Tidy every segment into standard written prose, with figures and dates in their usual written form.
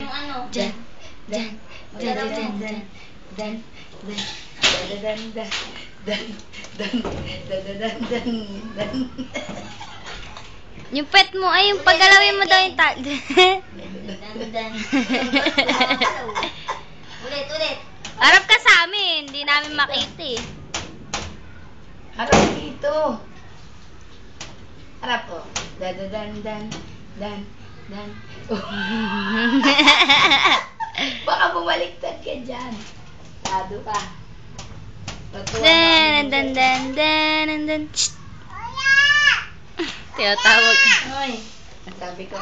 yung ano. Dan, dan, dan, dan, dan, dan, dan, dan, dan, dan, dan, dan, dan, dan. Yung pet mo, ay yung paggalawin mo daw yung Dan. Ulit. Harap ka sa amin, hindi namin makita eh. Harap dito. Harap po. Dan, dan, dan, dan, dan. Baka bumaliktad ka dyan. Tado ka. Dan, dan, dan, dan, dan, dan. Tinatawag ka. Ay, sabi ko,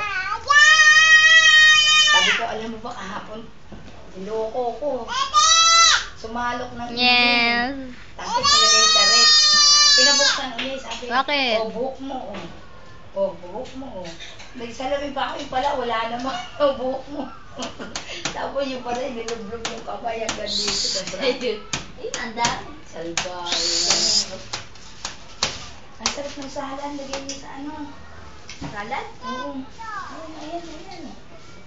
alam mo ba kahapon, niloko ko. Sumalok ng Yes. Tapos nilagay sa rep. Pinabuksan ulit, sabi, Bakit? buhok mo, buhok mo, Nagsalamin pa ako, yung pala, wala naman, buhok mo. Tapos yung pala, nilublog yung kamay hanggang dito. Ang dami. Salbahe. Ang sarap ng salan, lagyan niyo sa ano. Salat? Oo. Ayan.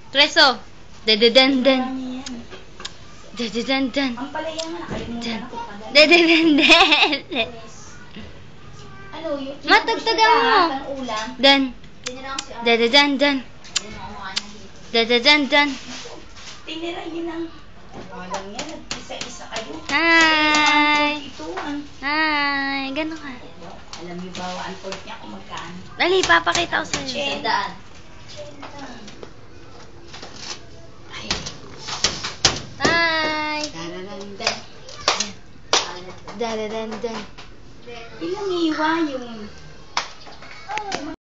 Preso. Dan. Marami yan. Dan. Ang palaya nga, nakalimutan ako pala. Dan. Ano, yung Matagtagan mo. ng ulam. Dan. Tinira ko si Ate. Dan. Hindi na kumakain na dito. Dan. Tinira niyo ng walang yan, isa-isa kayo. Hi. Ito ang, Hi. Gano'n ka. alam niyo ba, ang port niya kung magkaan. Dali, papakita ko sa'yo. Sandaan. Ay, Hi. dararandan. Dan. Ilang hiwa yung